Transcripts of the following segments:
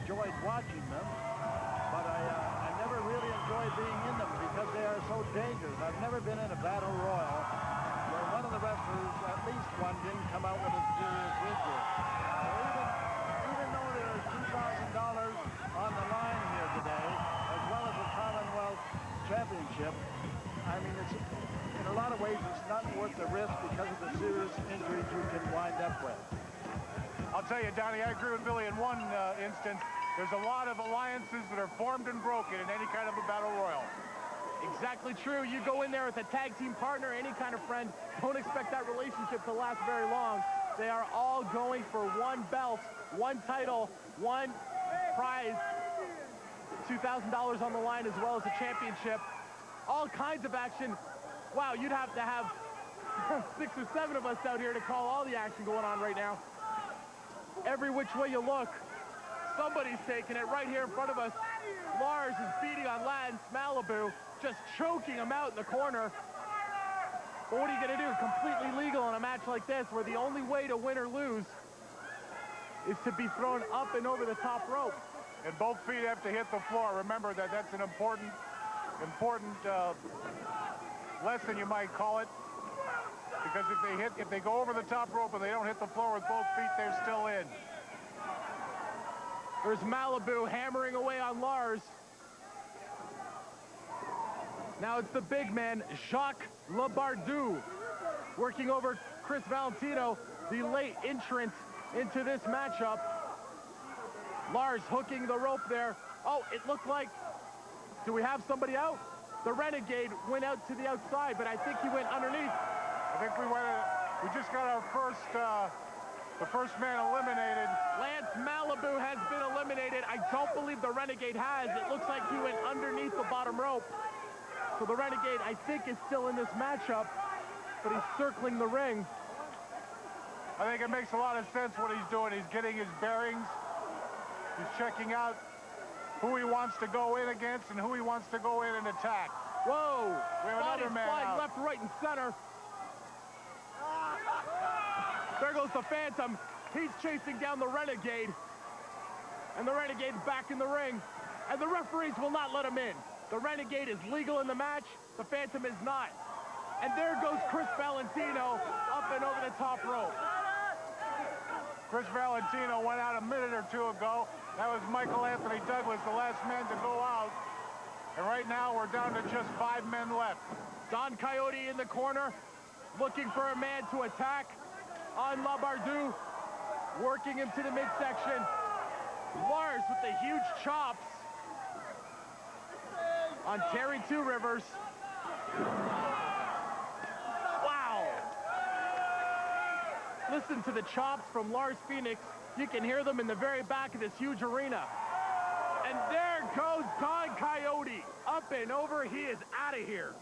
enjoyed watching them, but I never really enjoyed being in them because they are so dangerous. I've never been in a battle royal where one of the wrestlers, at least one, didn't come out with a serious injury. So even though there is $2,000 on the line here today, as well as a Commonwealth Championship, I mean, it's, in a lot of ways, it's not worth the risk because of the serious injuries you can wind up with. I'll tell you, Donnie, I agree with Billy in one instance. There's a lot of alliances that are formed and broken in any kind of a battle royal. Exactly true. You go in there with a tag team partner, any kind of friend, don't expect that relationship to last very long. They are all going for one belt, one title, one prize, $2,000 on the line, as well as a championship. All kinds of action. Wow, you'd have to have 6 or 7 of us out here to call all the action going on right now. Every which way you look, somebody's taking it right here in front of us. Lars is beating on Lance Malibu, just choking him out in the corner. But what are you going to do? Completely legal in a match like this, where the only way to win or lose is to be thrown up and over the top rope. And both feet have to hit the floor. Remember that that's an important lesson, you might call it. Because if they go over the top rope and they don't hit the floor with both feet, they're still in. There's Malibu hammering away on Lars. Now it's the big man, Jacques Labardou, working over Chris Valentino, the late entrant into this matchup. Lars hooking the rope there. Oh, it looked like, do we have somebody out? The Renegade went out to the outside, but I think he went underneath. I think we just got our the first man eliminated. Lance Malibu has been eliminated. I don't believe the Renegade has. It looks like he went underneath the bottom rope. So the Renegade, I think, is still in this matchup, but he's circling the ring. I think it makes a lot of sense what he's doing. He's getting his bearings. He's checking out who he wants to go in against and who he wants to go in and attack. Whoa! We have another man out. Left, right, and center. There goes the Phantom. He's chasing down the Renegade. And the Renegade's back in the ring. And the referees will not let him in. The Renegade is legal in the match. The Phantom is not. And there goes Chris Valentino up and over the top rope. Chris Valentino went out a minute or two ago. That was Michael Anthony Douglas, the last man to go out. And right now we're down to just 5 men left. Don Coyote in the corner, looking for a man to attack on Labardou, working him to the midsection. Lars with the huge chops on Terry Two Rivers. Wow. Listen to the chops from Lars Phoenix. You can hear them in the very back of this huge arena. And there goes Don Coyote. Up and over, he is out of here.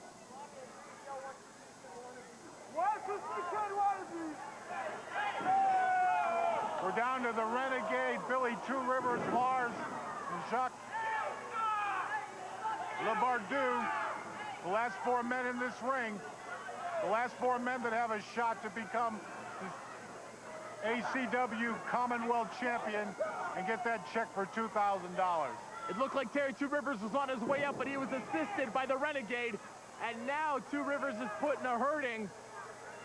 We're down to the Renegade, Billy Two Rivers, Lars, and Jacques Labardou. The last 4 men in this ring. The last 4 men that have a shot to become the ACW Commonwealth Champion and get that check for $2,000. It looked like Terry Two Rivers was on his way up, but he was assisted by the Renegade. And now Two Rivers is putting a hurting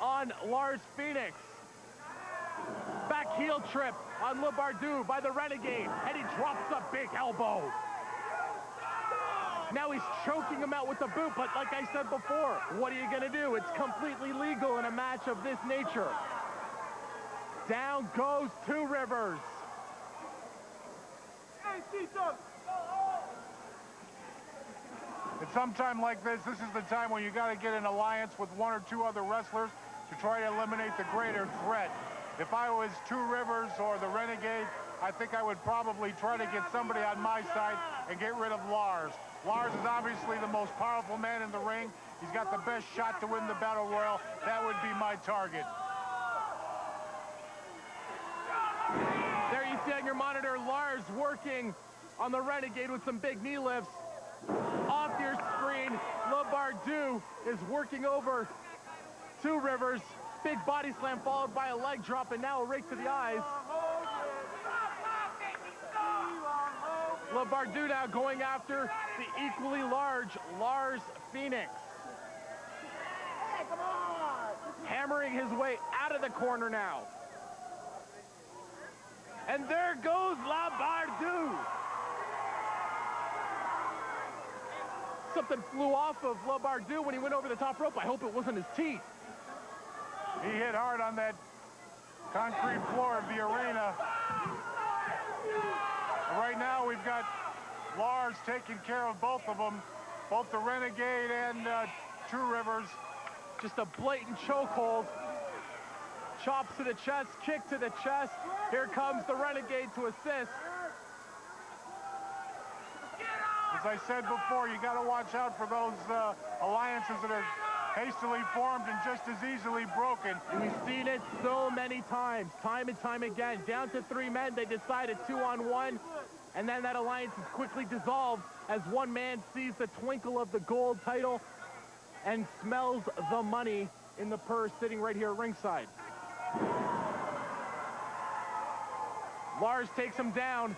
on Lars Phoenix. Back heel trip on Labardou by the Renegade, and he drops a big elbow. Now he's choking him out with the boot, but like I said before, what are you gonna do? It's completely legal in a match of this nature. Down goes Two Rivers. At some time like this is the time when you got to get an alliance with 1 or 2 other wrestlers to try to eliminate the greater threat. If I was Two Rivers or the Renegade, I think I would probably try to get somebody on my side and get rid of Lars. Lars is obviously the most powerful man in the ring. He's got the best shot to win the Battle Royal. That would be my target. There you see on your monitor, Lars working on the Renegade with some big knee lifts. Off your screen, Labardou is working over Two Rivers. Big body slam followed by a leg drop, and now a rake to the eyes. LeBardu now going after the equally large Lars Phoenix. Hammering his way out of the corner now. And there goes LeBardu. Something flew off of LeBardu when he went over the top rope. I hope it wasn't his teeth. He hit hard on that concrete floor of the arena. Right now we've got Lars taking care of both of them, both the Renegade and Two Rivers. Just a blatant chokehold. Chops to the chest, kick to the chest. Here comes the Renegade to assist. As I said before, you got to watch out for those alliances that are hastily formed and just as easily broken. We've seen it so many times, time and time again. Down to 3 men, they decided 2-on-1, and then that alliance is quickly dissolved as one man sees the twinkle of the gold title and smells the money in the purse sitting right here at ringside. Lars takes him down.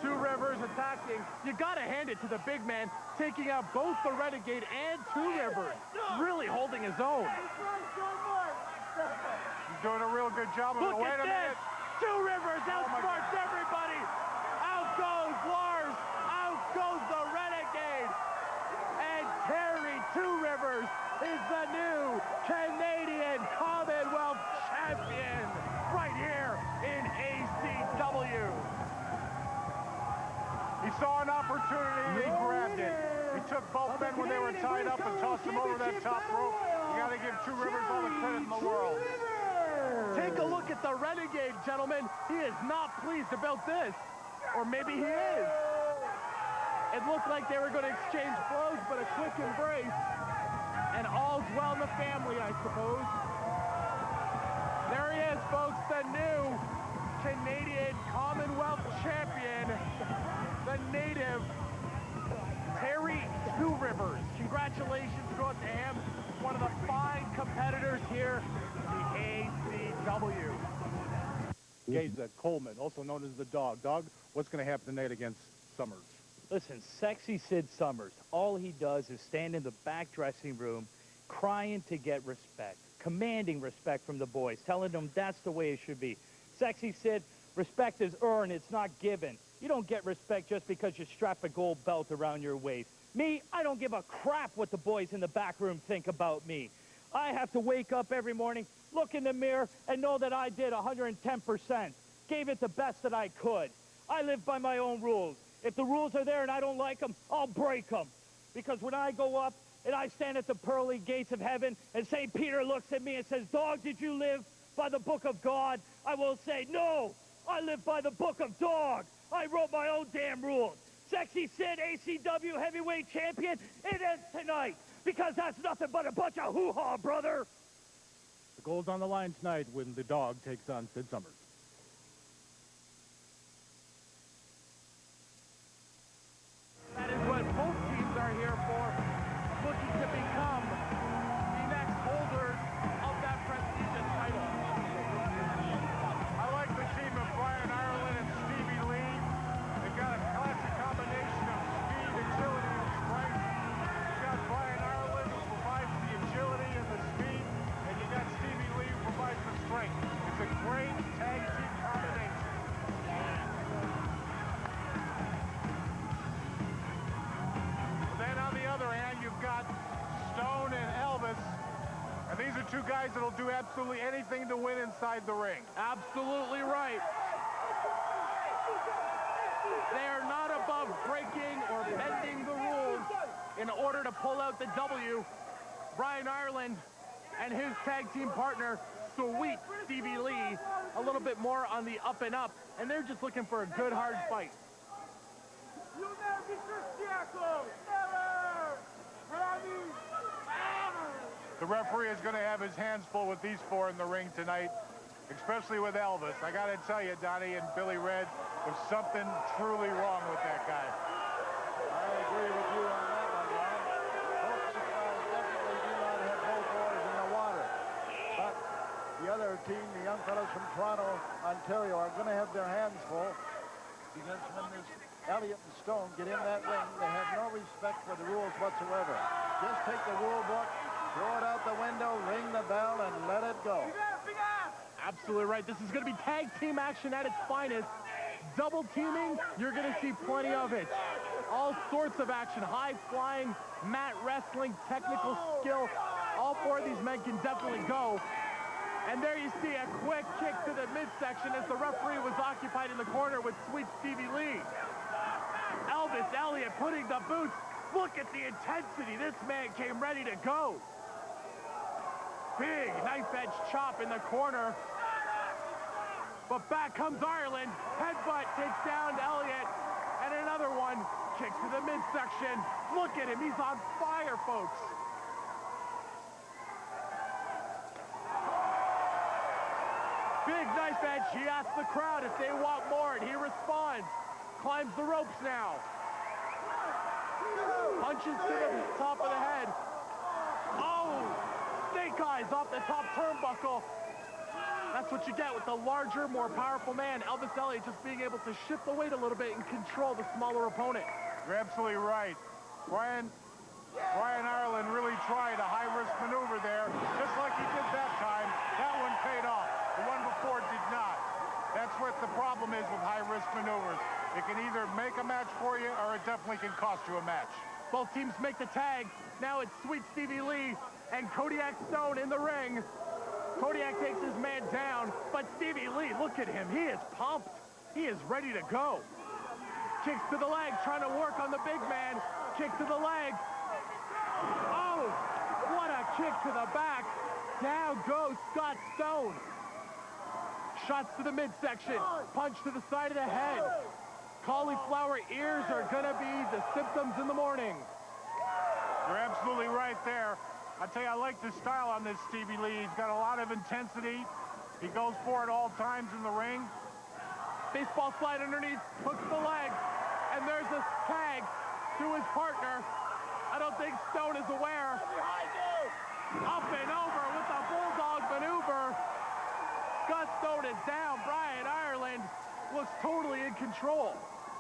Two Rivers attacking. You gotta hand it to the big man, taking out both the Renegade and Two Rivers. Really holding his own. He's doing a real good job of it. Look at this! Two Rivers outsmarts everybody! Out goes Lars! Out goes the Renegade! And Terry Two Rivers is the new Canadian Commonwealth Champion right here in ACW. He saw an opportunity and he grabbed it. He took both men when they were tied up and tossed them over that top rope. You got to give Two Rivers all the credit in the world. Take a look at the Renegade, gentlemen. He is not pleased about this. Or maybe he is. It looked like they were going to exchange blows, but a quick embrace. And all's well in the family, I suppose. There he is, folks, the new Canadian Commonwealth Champion, the native Terry Two Rivers. Congratulations go out to him, one of the fine competitors here in the ACW. Gaza Coleman, also known as the Dog. Dog, what's going to happen tonight against Summers? Listen, Sexy Sid Summers, all he does is stand in the back dressing room crying to get respect, commanding respect from the boys, telling them that's the way it should be. Sexy Sid, respect is earned, it's not given. You don't get respect just because you strap a gold belt around your waist. Me, I don't give a crap what the boys in the back room think about me. I have to wake up every morning, look in the mirror, and know that I did 110%. Gave it the best that I could. I live by my own rules. If the rules are there and I don't like them, I'll break them. Because when I go up and I stand at the pearly gates of heaven and St. Peter looks at me and says, "Dog, did you live by the book of God?" I will say, "No, I live by the book of Dog. I wrote my own damn rules." Sexy Sid, ACW heavyweight champion, it ends tonight. Because that's nothing but a bunch of hoo-ha, brother. The gold's on the line tonight when the Dog takes on Sid Summers. That is what both teams are here for, looking to become the next holders of that prestigious title. I like the team of Brian Ireland and Stevie Lee. They've got a classic combination of speed, agility, and strength. You've got Brian Ireland who provides the agility and the speed, and you got Stevie Lee who provides the strength. It's a great tag team combination. Then on the other hand, you've got Stone and Elvis. And these are two guys that'll do absolutely anything to win inside the ring. Absolutely right. They are not above breaking or bending the rules in order to pull out the W. Brian Ireland and his tag team partner, Sweet Stevie Lee, a little bit more on the up and up, and they're just looking for a good hard fight. The referee is going to have his hands full with these four in the ring tonight, especially with Elvis. I got to tell you, Donnie and Billy Red, there's something truly wrong with that guy. I agree with you on that one, Ron. Both these guys definitely do not have both oars in the water. But the other team, the young fellows from Toronto, Ontario, are going to have their hands full. because when this Elliott and Stone get in that ring, they have no respect for the rules whatsoever. Just take the rule book, throw it out the window, ring the bell, and let it go. Absolutely right. This is going to be tag team action at its finest. Double teaming, you're going to see plenty of it. All sorts of action, high flying, mat wrestling, technical skill. All four of these men can definitely go. And there you see a quick kick to the midsection as the referee was occupied in the corner with Sweet Stevie Lee. Elvis Elliott putting the boots. Look at the intensity. This man came ready to go. Big knife edge chop in the corner. But back comes Ireland. Headbutt takes down Elliott. And another one. Kick to the midsection. Look at him. He's on fire, folks. Big knife edge. He asks the crowd if they want more, and he responds. Climbs the ropes now. Punches to the top of the head. Oh! Snake eyes off the top turnbuckle. That's what you get with the larger, more powerful man. Elvis Elliott just being able to shift the weight a little bit and control the smaller opponent. You're absolutely right. Brian Ireland really tried a high-risk maneuver there, just like he did that time. That one paid off. The one before did not. That's what the problem is with high-risk maneuvers. It can either make a match for you, or it definitely can cost you a match. Both teams make the tag. Now it's Sweet Stevie Lee and Kodiak Stone in the ring. Kodiak takes his man down, but Stevie Lee, look at him. He is pumped. He is ready to go. Kicks to the leg, trying to work on the big man. Kick to the leg. Oh, what a kick to the back. Down goes Scott Stone. Shots to the midsection. Punch to the side of the head. Cauliflower ears are going to be the symptoms in the morning. You're absolutely right there. I tell you, I like the style on this Stevie Lee. He's got a lot of intensity. He goes for it all times in the ring. Baseball slide underneath, hooks the leg, and there's a tag to his partner. I don't think Stone is aware. Up and over with a bulldog maneuver. Scott Stone is down. Brian Ireland looks totally in control.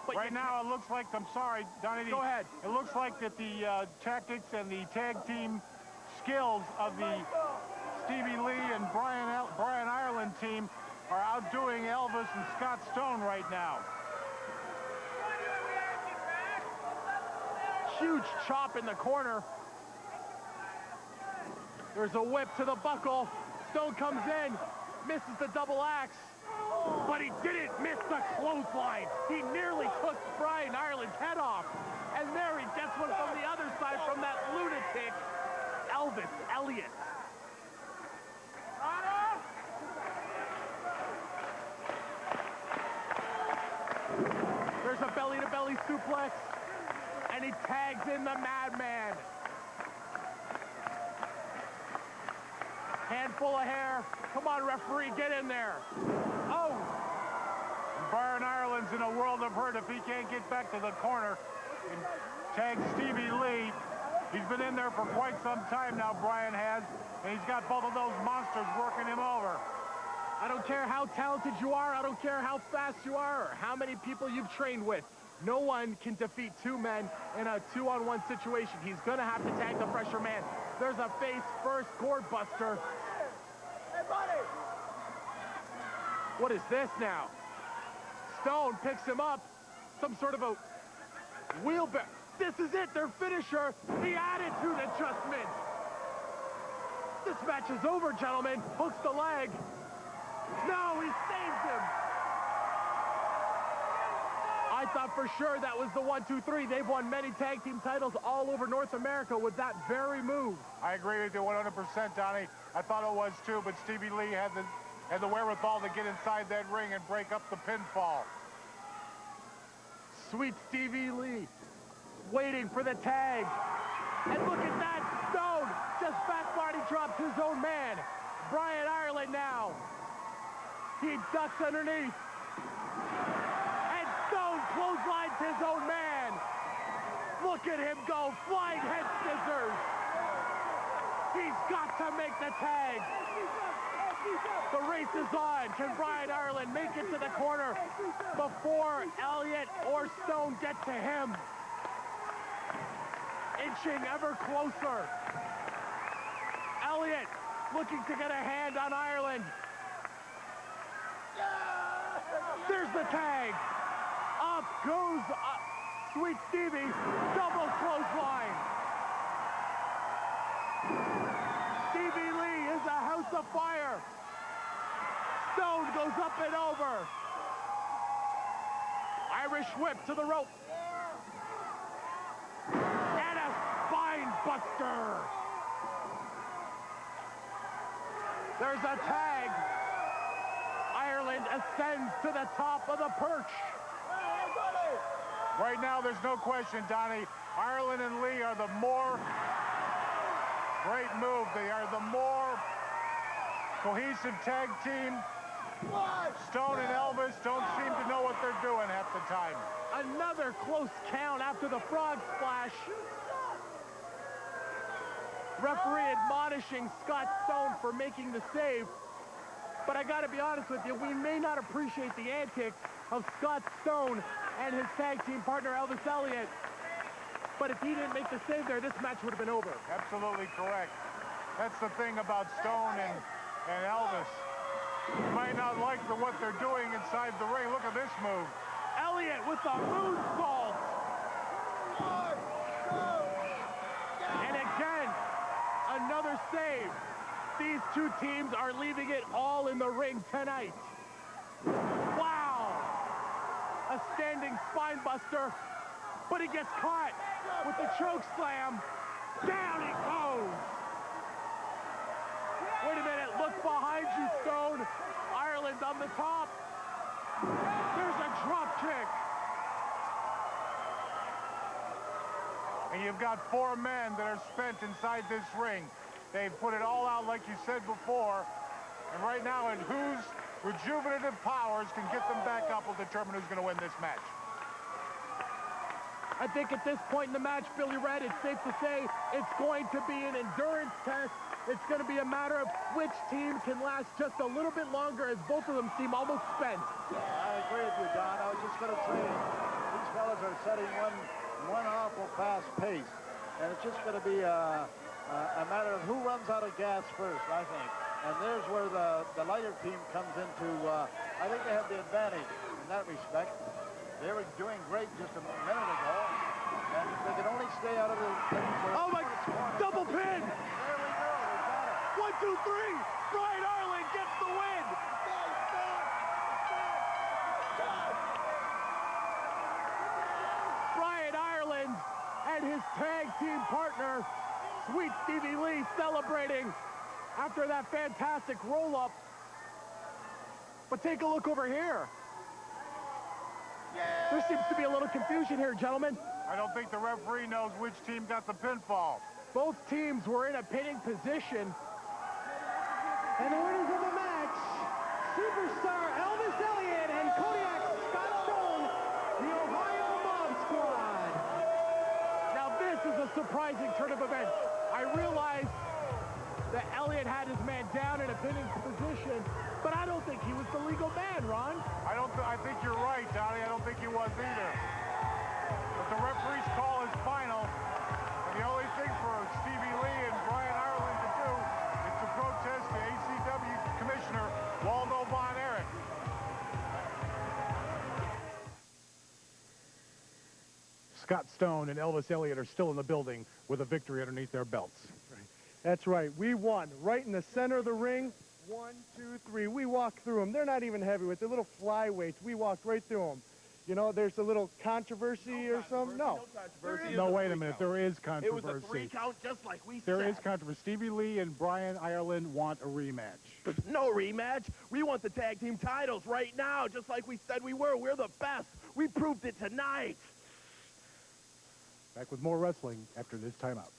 But right now, it looks like, I'm sorry, Donnie. Go ahead. It looks like that the tactics and the tag team skills of the Stevie Lee and Brian Ireland team are outdoing Elvis and Scott Stone right now. Huge chop in the corner. There's a whip to the buckle. Stone comes in, misses the double axe, but he didn't miss the clothesline. He nearly took Brian Ireland's head off. And there he gets one from the other side from that lunatic, Elvis Elliott. There's a belly-to-belly suplex, and he tags in the Madman. Handful of hair. Come on, referee, get in there. Oh! Brian Ireland's in a world of hurt if he can't get back to the corner and tag Stevie Lee. He's been in there for quite some time now, Brian has, and he's got both of those monsters working him over. I don't care how talented you are. I don't care how fast you are or how many people you've trained with. No one can defeat two men in a two-on-one situation. He's going to have to tag the fresher man. There's a face-first gourd buster. Hey, buddy! What is this now? Stone picks him up. Some sort of a wheelbarrow. This is it, their finisher. The attitude adjustment. This match is over, gentlemen. Hooks the leg. No, he saves him. I thought for sure that was the 1, 2, 3. They've won many tag team titles all over North America with that very move. I agree with you 100%, Donnie. I thought it was too, but Stevie Lee had the wherewithal to get inside that ring and break up the pinfall. Sweet Stevie Lee waiting for the tag. And look at that, Stone just back body drops his own man. Brian Ireland now. He ducks underneath. And Stone clotheslines his own man. Look at him go, flying head scissors. He's got to make the tag. The race is on. Can Brian Ireland make it to the corner before before Elliott or Stone get to him. Inching ever closer. Elliott looking to get a hand on Ireland. There's the tag. Up goes Sweet Stevie. Double clothesline. Stevie Lee is a house of fire. Stone goes up and over. Irish whip to the rope. And a spine buster. There's a tag. Ireland ascends to the top of the perch. Right now, there's no question, Donnie. Ireland and Lee are the more great move. They are the more cohesive tag team. Stone and Elvis don't seem to know what they're doing half the time. Another close count after the frog splash. Referee admonishing Scott Stone for making the save. But I gotta be honest with you, we may not appreciate the antics of Scott Stone and his tag team partner Elvis Elliott. But if he didn't make the save there, this match would have been over. Absolutely correct. That's the thing about Stone and Elvis. You might not like what they're doing inside the ring. Look at this move. Elliott with the moonsault. And again, another save. These two teams are leaving it all in the ring tonight. Wow. A standing spine buster, but he gets caught with the choke slam. Down he goes. Wait a minute, look behind you, Stone. Ireland on the top. There's a drop kick. And you've got 4 men that are spent inside this ring. They've put it all out like you said before. And right now, and whose rejuvenative powers can get them back up will determine who's going to win this match. I think at this point in the match, Billy Red, it's safe to say it's going to be an endurance test. It's going to be a matter of which team can last just a little bit longer, as both of them seem almost spent. I agree with you, Don. I was just going to say, these fellas are setting one awful fast pace. And it's just going to be a matter of who runs out of gas first, I think. And there's where the lighter team comes into, I think they have the advantage in that respect. They were doing great just a minute ago. And if they could only stay out of the... Oh my, double pin! There we go, we got it. 1, 2, 3, Brian Ireland gets the win! Brian Ireland and his tag team partner, Sweet Stevie Lee, celebrating after that fantastic roll-up. But take a look over here. There seems to be a little confusion here, gentlemen. I don't think the referee knows which team got the pinfall. Both teams were in a pinning position. And the winners of the match, Superstar Elvis Elliott and Kodiak Scott Stone, the Ohio Mob Squad. Now this is a surprising turn of events. I realize that Elliott had his man down in a pinning position, but I don't think he was the legal man, Ron. I think you're right, Donnie. I don't think he was either. But the referee's call is final. And the only thing for Stevie Lee and Brian Ireland to do is to protest the ACW Commissioner, Waldo Von Erich. Scott Stone and Elvis Elliott are still in the building with a victory underneath their belts. That's right. We won right in the center of the ring. 1, 2, 3. We walked through them. They're not even heavyweights. They're little flyweights. We walked right through them. You know, there's a little controversy or something. No. No, wait a minute. There is controversy. It was a 3 count just like we said. There is controversy. Stevie Lee and Brian Ireland want a rematch. No rematch. We want the tag team titles right now, just like we said we were. We're the best. We proved it tonight. Back with more wrestling after this timeout.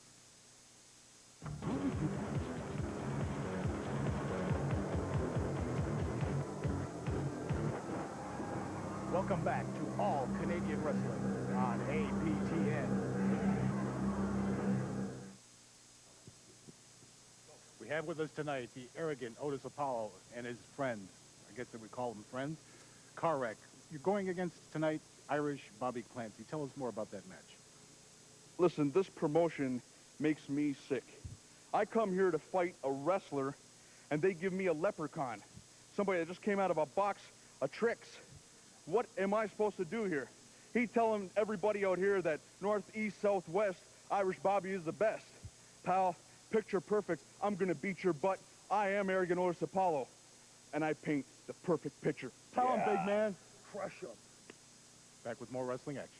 Welcome back to All Canadian Wrestling on APTN. We have with us tonight the arrogant Otis Apollo and his friends. I guess that we call them friends. Car wreck. you're going against tonight Irish Bobby Clancy. Tell us more about that match. Listen, this promotion makes me sick. I come here to fight a wrestler, and they give me a leprechaun. Somebody that just came out of a box of tricks. What am I supposed to do here? He telling everybody out here that north, east, south, west, Irish Bobby is the best. Pal, picture perfect. I'm gonna beat your butt. I am Arrogant Otis Apollo, and I paint the perfect picture. Tell him, big man. Crush him. Back with more wrestling action.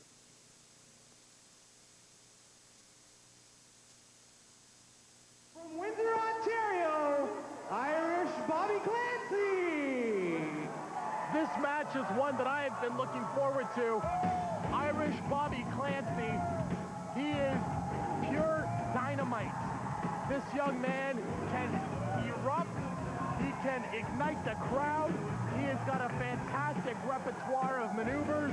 From Windsor, Ontario, Irish Bobby Clancy. This match is one that I have been looking forward to. Irish Bobby Clancy, he is pure dynamite. This young man can erupt, he can ignite the crowd, he has got a fantastic repertoire of maneuvers,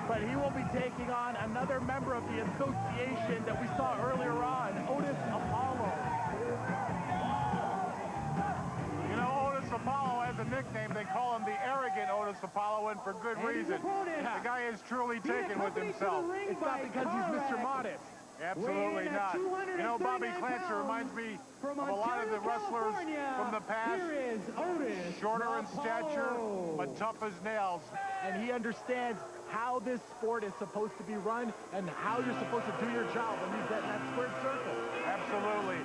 but he will be taking on another member of the association that we saw earlier on, Otis Apollo. You know, Otis Apollo has a nickname. They call him the Arrogant Otis Apollo, and for good reason. The guy is truly taken with himself. It's not because he's Mr. Modest. Absolutely not. You know, Bobby Clancy reminds me of a lot of the wrestlers from the past. Here is Otis Shorter in stature, but tough as nails. And he understands how this sport is supposed to be run and how you're supposed to do your job when he's in that squared circle. Absolutely.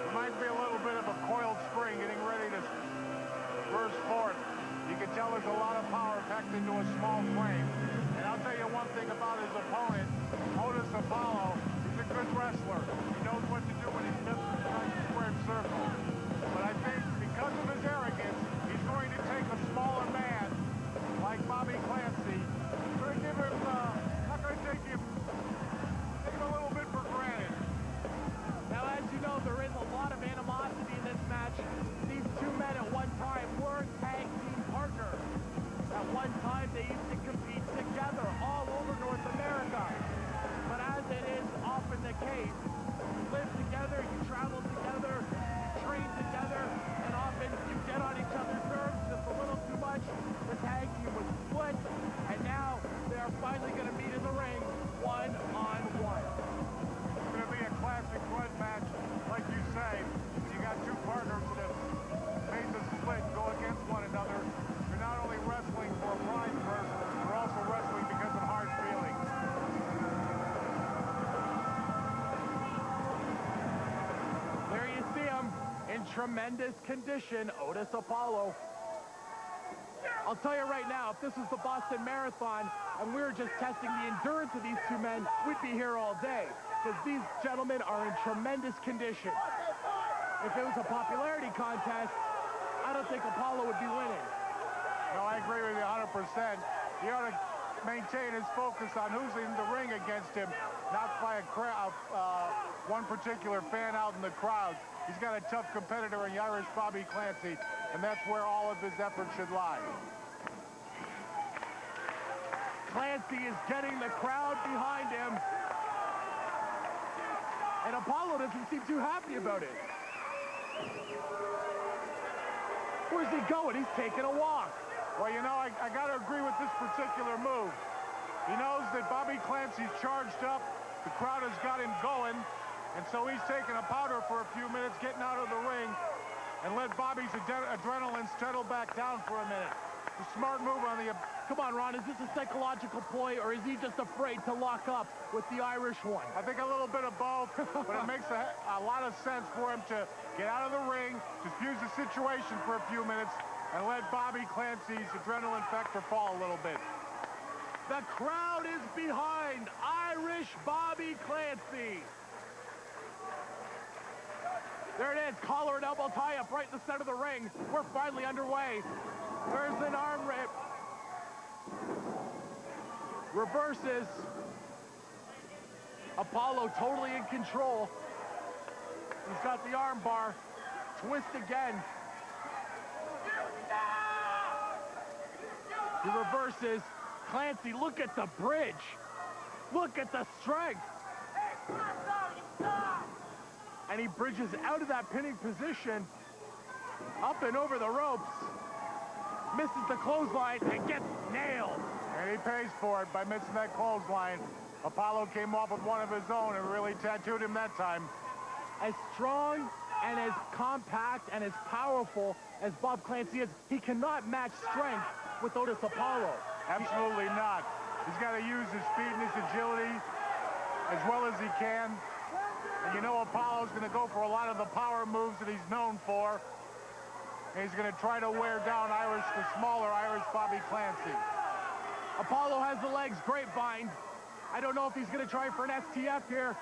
Reminds me a little bit of a coiled spring getting ready to burst forth. You can tell there's a lot of power packed into a small frame. And I'll tell you one thing about his opponent, Otis Apollo. He's a good wrestler. He knows what to do when he steps inside the squared circle. But I think because of his arrogance, he's going to take a smaller man like Bobby Clancy. He's going to give him, not going to take him a little bit for granted. Now, as you know, there is a lot of animosity in this match. These two men at one time were tag team partners. At one time, they used to compete together all over North America. But as it is often the case, you live together, you travel together, you train together, and often you get on each other's nerves just a little too much. The tag team was split, and now they are finally going to meet in the ring one-on-one. It's going to be a classic blood match, like you say. You got two partners that have made the split go against one another. You're not only wrestling for a prize purse, you're also wrestling because of hard feelings. There you see him in tremendous condition, Otis Apollo. I'll tell you right now, if this was the Boston Marathon and we were just testing the endurance of these two men, we'd be here all day because these gentlemen are in tremendous condition. If it was a popularity contest, I don't think Apollo would be winning. No, I agree with you 100%. He ought to maintain his focus on who's in the ring against him, not by a crowd, one particular fan out in the crowd. He's got a tough competitor in the Irish Bobby Clancy, and that's where all of his effort should lie. Clancy is getting the crowd behind him. And Apollo doesn't seem too happy about it. Where's he going? He's taking a walk. Well, you know, I got to agree with this particular move. He knows that Bobby Clancy's charged up. The crowd has got him going. And so he's taking a powder for a few minutes, getting out of the ring, and let Bobby's adrenaline settle back down for a minute. It's a smart move on the... Come on, Ron, is this a psychological ploy, or is he just afraid to lock up with the Irish one? I think a little bit of both, but it makes a lot of sense for him to get out of the ring, diffuse the situation for a few minutes, and let Bobby Clancy's adrenaline factor fall a little bit. The crowd is behind Irish Bobby Clancy. There it is, collar and elbow tie-up right in the center of the ring. We're finally underway. There's an arm rip. Reverses. Apollo totally in control. He's got the arm bar. Twist again. He reverses. Clancy, look at the bridge. Look at the strength. And he bridges out of that pinning position, up and over the ropes. misses the clothesline and gets nailed. And he pays for it by missing that clothesline. Apollo came off with one of his own and really tattooed him that time. As strong and as compact and as powerful as Bob Clancy is, he cannot match strength with Otis Apollo. Absolutely not. He's got to use his speed and his agility as well as he can. And you know Apollo's going to go for a lot of the power moves that he's known for. And he's going to try to wear down the smaller Irish Bobby Clancy. Apollo has the legs grapevine. I don't know if he's going to try for an STF here.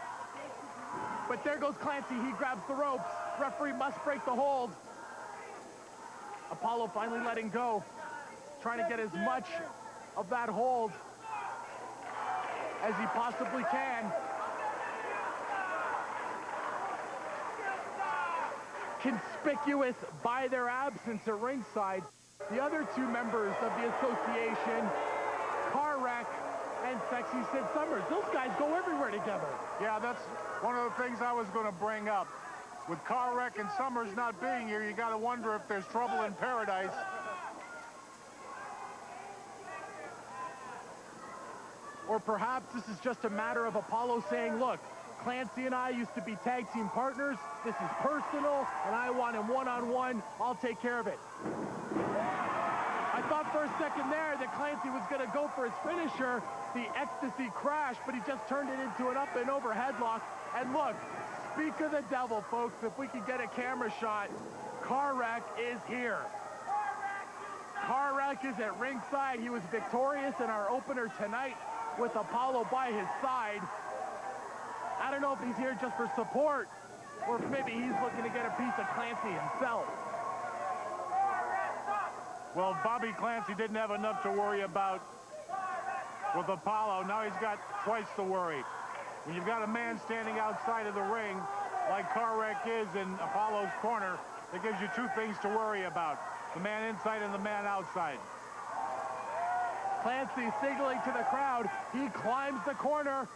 But there goes Clancy. He grabs the ropes. Referee must break the hold. Apollo finally letting go. Trying to get as much of that hold as he possibly can. Conspicuous by their absence at ringside, the other two members of the association, Car Wreck and Sexy Sid Summers. Those guys go everywhere together. Yeah, that's one of the things I was going to bring up. With Car Wreck and Summers not being here, you got to wonder if there's trouble in paradise. Or perhaps this is just a matter of Apollo saying, look, Clancy and I used to be tag team partners. This is personal, and I want him one-on-one. I'll take care of it. I thought for a second there that Clancy was going to go for his finisher, the ecstasy crash, but he just turned it into an up and over headlock. And look, speak of the devil, folks, if we could get a camera shot, Car Wreck is here. Car Wreck is at ringside. He was victorious in our opener tonight with Apollo by his side. I don't know if he's here just for support or if maybe he's looking to get a piece of Clancy himself. Well, Bobby Clancy didn't have enough to worry about with Apollo. Now he's got twice the worry. When you've got a man standing outside of the ring, like Car Wreck is in Apollo's corner, it gives you two things to worry about. The man inside and the man outside. Clancy signaling to the crowd. He climbs the corner,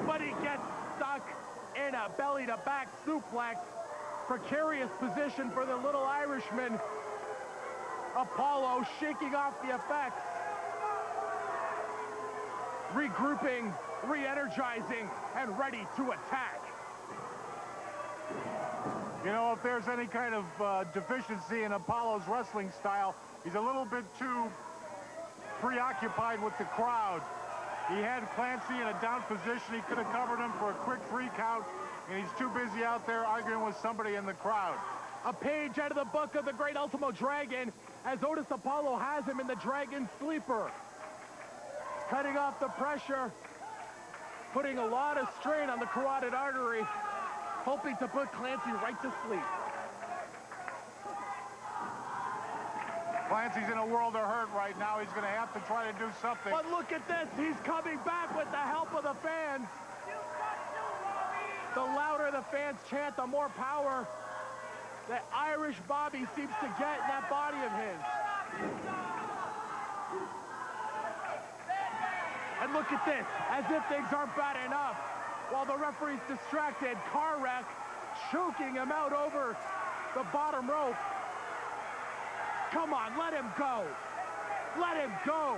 but he gets stuck in a belly-to-back suplex. Precarious position for the little Irishman. Apollo shaking off the effects. Regrouping, re-energizing, and ready to attack. You know, if there's any kind of deficiency in Apollo's wrestling style, he's a little bit too preoccupied with the crowd. He had Clancy in a down position. He could have covered him for a quick 3 count, and he's too busy out there arguing with somebody in the crowd. A page out of the book of the great Ultimo Dragon, as Otis Apollo has him in the Dragon Sleeper. Cutting off the pressure, putting a lot of strain on the carotid artery, hoping to put Clancy right to sleep. Clancy's in a world of hurt right now. He's going to have to try to do something. But look at this. He's coming back with the help of the fans. The louder the fans chant, the more power that Irish Bobby seems to get in that body of his. And look at this. As if things aren't bad enough. While the referee's distracted, Car Wreck choking him out over the bottom rope. Come on, let him go. Let him go.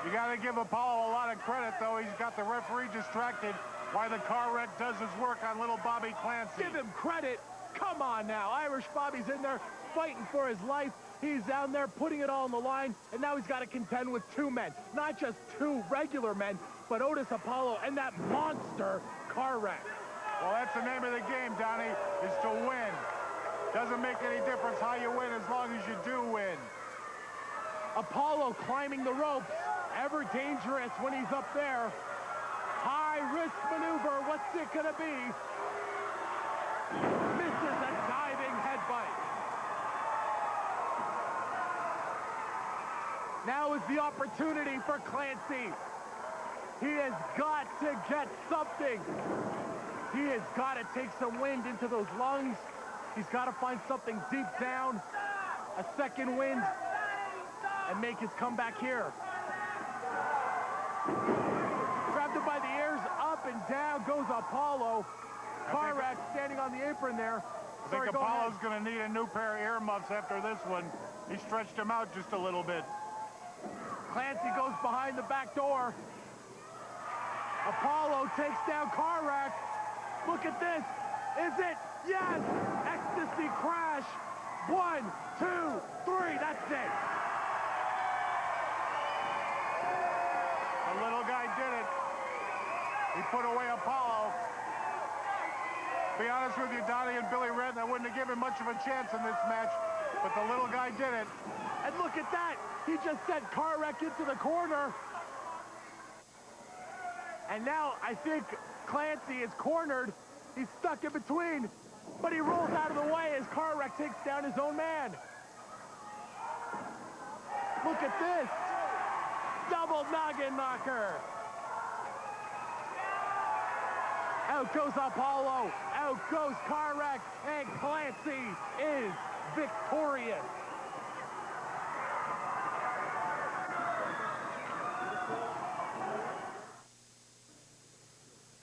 You got to give Apollo a lot of credit, though. He's got the referee distracted while the Car Wreck does his work on little Bobby Clancy. Give him credit. Come on now. Irish Bobby's in there fighting for his life. He's down there putting it all on the line, and now he's got to contend with 2 men. Not just 2 regular men, but Otis Apollo and that monster Car Wreck. Well, that's the name of the game, Donnie, is to win. Doesn't make any difference how you win as long as you do win. Apollo climbing the ropes, ever dangerous when he's up there. High-risk maneuver, what's it gonna be? Misses a diving headbutt. Now is the opportunity for Clancy. He has got to get something. He has got to take some wind into those lungs. He's got to find something deep down, a second wind, and make his comeback here. Grabbed him by the ears, up and down goes Apollo. Car Wreck standing on the apron there. I think Apollo's going to need a new pair of earmuffs after this one. He stretched him out just a little bit. Clancy goes behind the back door. Apollo takes down Carrack. Look at this. Is it? Yes! Ecstasy crash. 1, 2, 3. That's it. The little guy did it. He put away Apollo. To be honest with you, Donnie and Billy Redden, I wouldn't have given much of a chance in this match, but the little guy did it. And look at that. He just sent Carrack into the corner. And now I think Clancy is cornered. He's stuck in between, but he rolls out of the way as Carrack takes down his own man. Look at this. Double noggin knocker. Out goes Apollo. Out goes Carrack. And Clancy is victorious.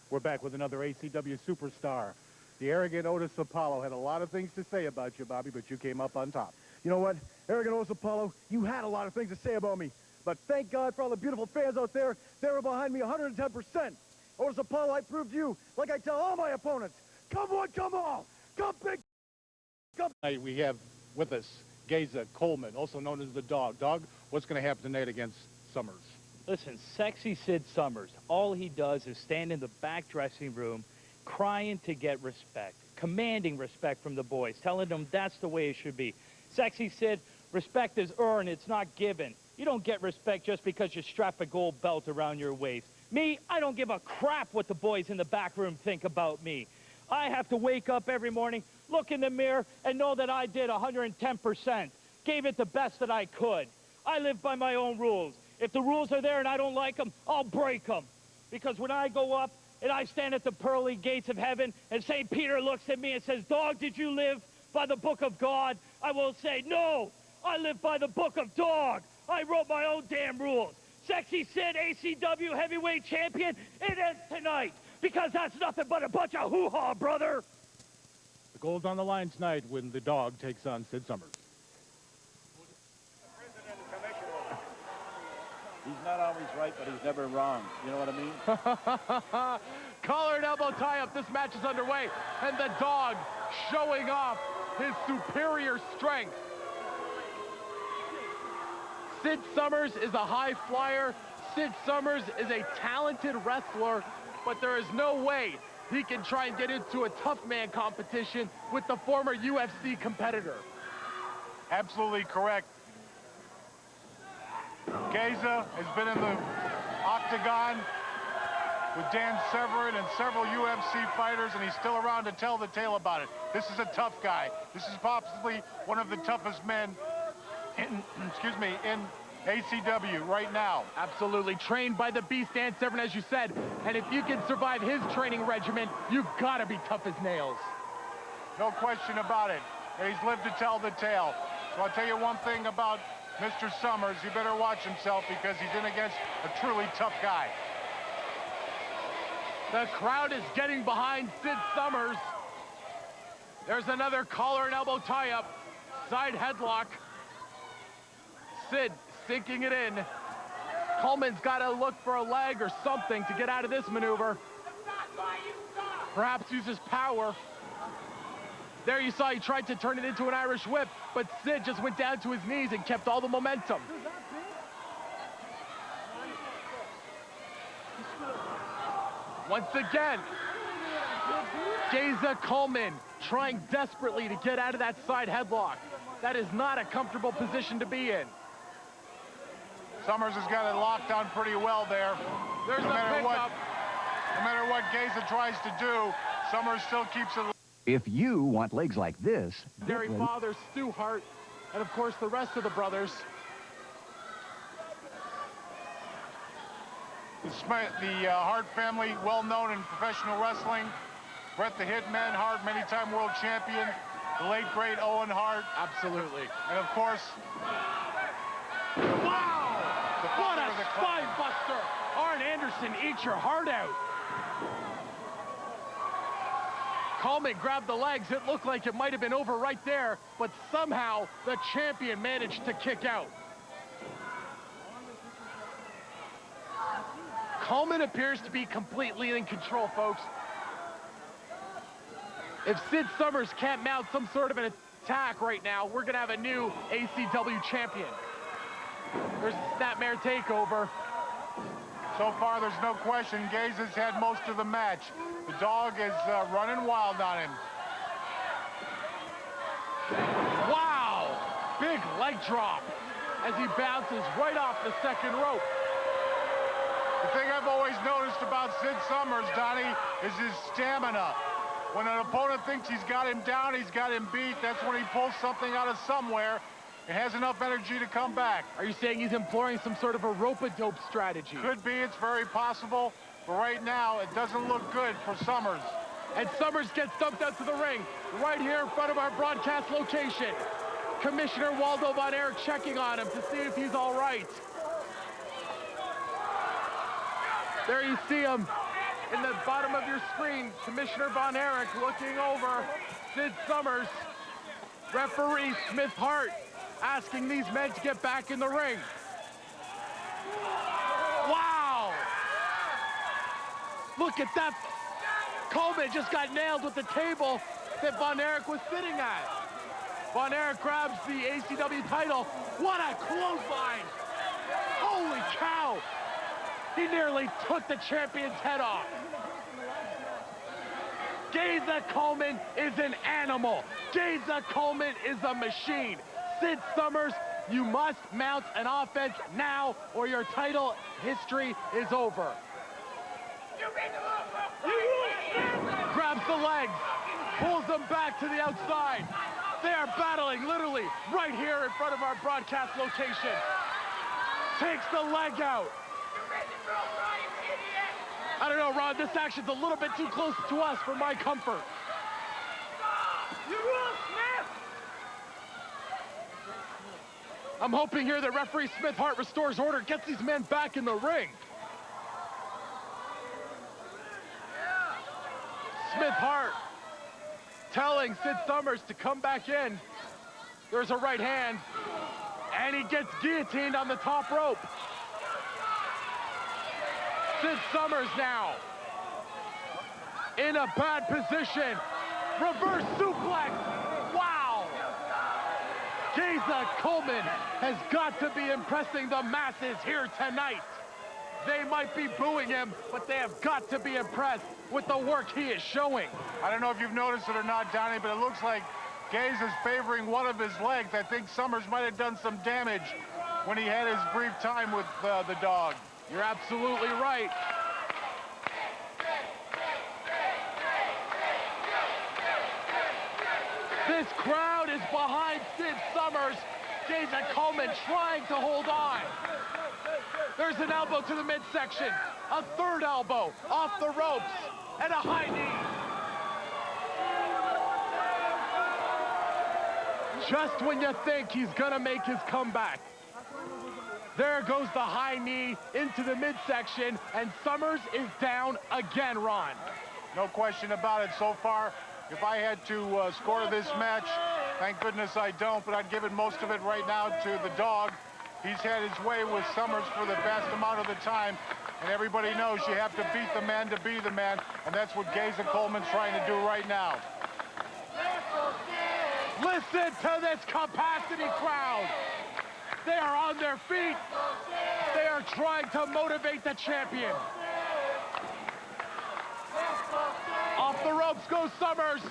We're back with another ACW superstar. The arrogant Otis Apollo had a lot of things to say about you, Bobby, but you came up on top. You know what? Arrogant Otis Apollo, you had a lot of things to say about me. But thank God for all the beautiful fans out there. They were behind me 110%. Otis Apollo, I proved to you, like I tell all my opponents, come one, come all. Come big, come. Tonight we have with us Geza Coleman, also known as the Dog. Dog, what's going to happen tonight against Summers? Listen, Sexy Sid Summers, all he does is stand in the back dressing room crying to get respect, commanding respect from the boys, telling them that's the way it should be. Sexy Sid, respect is earned, it's not given. You don't get respect just because you strap a gold belt around your waist. Me, I don't give a crap what the boys in the back room think about me. I have to wake up every morning, look in the mirror, and know that I did 110%. Gave it the best that I could. I live by my own rules. If the rules are there and I don't like them, I'll break them. Because when I go up and I stand at the pearly gates of heaven and St. Peter looks at me and says, Dog, did you live by the book of God? I will say, no, I live by the book of dog. I wrote my own damn rules. Sexy Sid, ACW heavyweight champion, it ends tonight. Because that's nothing but a bunch of hoo-ha, brother. The gold's on the line tonight when the Dog takes on Sid Summers. He's not always right, but he's never wrong. You know what I mean? Collar and elbow tie-up. This match is underway. And the Dog showing off his superior strength. Sid Summers is a high flyer. Sid Summers is a talented wrestler, but there is no way he can try and get into a tough man competition with the former UFC competitor. Absolutely correct. Geza has been in the octagon with Dan Severn and several UFC fighters, and he's still around to tell the tale about it. This is a tough guy. This is possibly one of the toughest men in, in ACW right now. Absolutely. Trained by the beast Dan Severn, as you said. And if you can survive his training regimen, you've got to be tough as nails. No question about it. And he's lived to tell the tale. So I'll tell you one thing about Mr. Summers, you better watch himself because he's in against a truly tough guy. The crowd is getting behind Sid Summers. There's another collar and elbow tie-up. Side headlock. Sid sinking it in. Coleman's got to look for a leg or something to get out of this maneuver. Perhaps use his power. There you saw he tried to turn it into an Irish whip, but Sid just went down to his knees and kept all the momentum. Once again, Geza Coleman trying desperately to get out of that side headlock. That is not a comfortable position to be in. Summers has got it locked on pretty well there. There's a pickup. No matter what Geza tries to do, Summers still keeps it. If you want legs like this, Dairy father, Stu Hart, and of course the rest of the brothers. The Hart family, well known in professional wrestling. Bret the Hitman Hart, many-time world champion. The late, great Owen Hart. Absolutely. And of course, Wow! What a spine buster! Arn Anderson, eat your heart out. Coleman grabbed the legs. It looked like it might have been over right there, but somehow the champion managed to kick out. Coleman appears to be completely in control, folks. If Sid Summers can't mount some sort of an attack right now, we're gonna have a new ACW champion. There's a snapmare takeover. So far, there's no question. Gaze has had most of the match. The dog is running wild on him. Wow! Big leg drop as he bounces right off the second rope. The thing I've always noticed about Sid Summers, Donnie, is his stamina. When an opponent thinks he's got him down, he's got him beat, that's when he pulls something out of somewhere and has enough energy to come back. Are you saying he's employing some sort of a rope-a-dope strategy? Could be, it's very possible. But right now, it doesn't look good for Summers. And Summers gets dumped out to the ring right here in front of our broadcast location. Commissioner Waldo Von Erich checking on him to see if he's all right. There you see him in the bottom of your screen. Commissioner Von Erich looking over Sid Summers. Referee Smith Hart asking these men to get back in the ring. Wow! Look at that. Coleman just got nailed with the table that Von Erich was sitting at. Von Erich grabs the ACW title. What a clothesline! Holy cow! He nearly took the champion's head off. Geza Coleman is an animal. Geza Coleman is a machine. Sid Summers, you must mount an offense now or your title history is over. Grabs the legs, pulls them back to the outside. They are battling literally right here in front of our broadcast location. Takes the leg out. I don't know, Ron, this action's a little bit too close to us for my comfort. I'm hoping here that referee Smith Hart restores order, gets these men back in the ring. Smith Hart telling Sid Summers to come back in. There's a right hand, and he gets guillotined on the top rope. Sid Summers now in a bad position. Reverse suplex. Wow. Geza Coleman has got to be impressing the masses here tonight. They might be booing him, but they have got to be impressed with the work he is showing. I don't know if you've noticed it or not, Donnie, but it looks like Gaze is favoring one of his legs. I think Summers might have done some damage when he had his brief time with the dog. You're absolutely right. This crowd is behind Sid Summers. Geza Coleman trying to hold on. There's an elbow to the midsection. A third elbow off the ropes. And a high knee. Just when you think he's gonna make his comeback. There goes the high knee into the midsection, and Summers is down again, Ron. No question about it so far. If I had to score this match, thank goodness I don't, but I'd give it most of it right now to the dog. He's had his way with Summers for the vast amount of the time, and everybody knows you have to beat the man to be the man, and that's what Geza Coleman's trying to do right now. Listen to this capacity crowd. They are on their feet. They are trying to motivate the champion. Off the ropes goes Summers.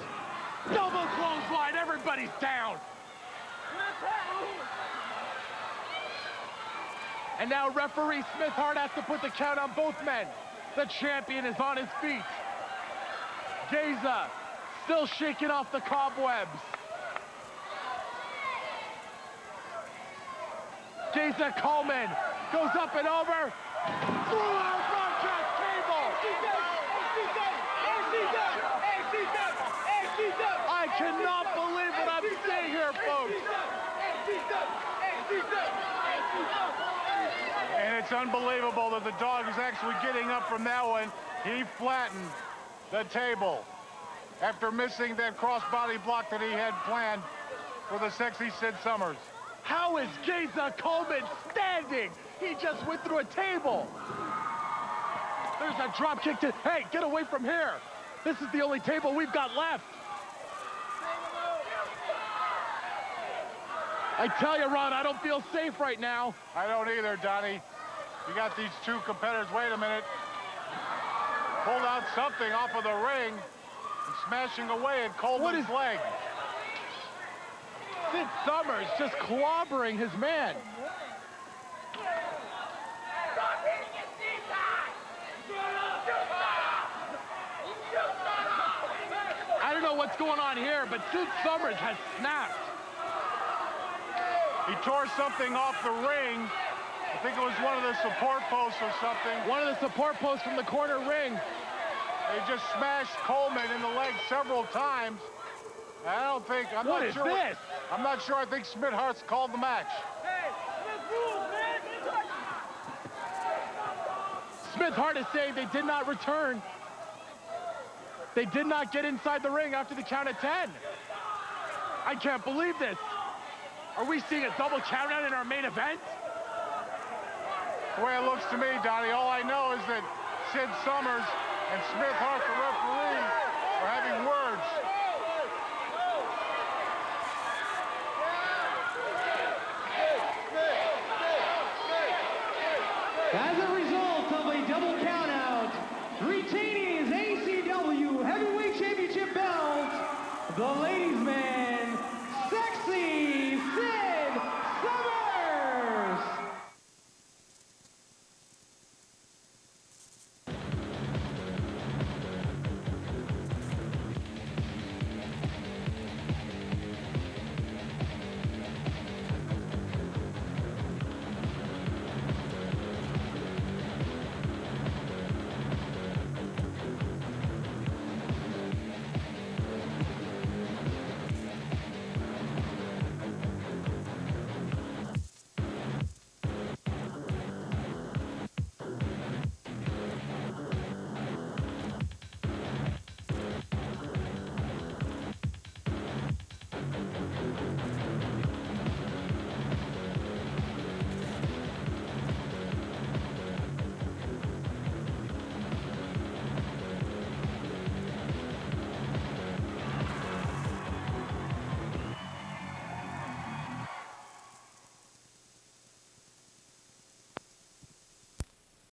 Double clothesline, everybody's down. And now referee Smith Hart has to put the count on both men. The champion is on his feet. Geza still shaking off the cobwebs. Geza Coleman goes up and over through our broadcast table. I cannot believe what I'm seeing here, folks. And it's unbelievable that the dog is actually getting up from that one. He flattened the table. after missing that crossbody block that he had planned for the sexy Sid Summers. How is Geza Coleman standing? He just went through a table. There's a drop kick to, hey, get away from here. This is the only table we've got left. I tell you, Ron, I don't feel safe right now. I don't either, Donnie. You got these two competitors. Wait a minute. Pulled out something off of the ring and smashing away at Coleman's leg. Sid Summers just clobbering his man. I don't know what's going on here, but Sid Summers has snapped. He tore something off the ring. I think it was one of the support posts or something. One of the support posts from the corner ring. They just smashed Coleman in the leg several times. I don't think, I'm What not is sure. this? I'm not sure. I think Smith Hart's called the match. Smith Hart is saying they did not return. They did not get inside the ring after the count of 10. I can't believe this. Are we seeing a double count out in our main event? The way it looks to me, Donnie, all I know is that Sid Summers and Smith Hart, the referee, are having words. As a result of a double countout, retaining his ACW Heavyweight Championship belt, the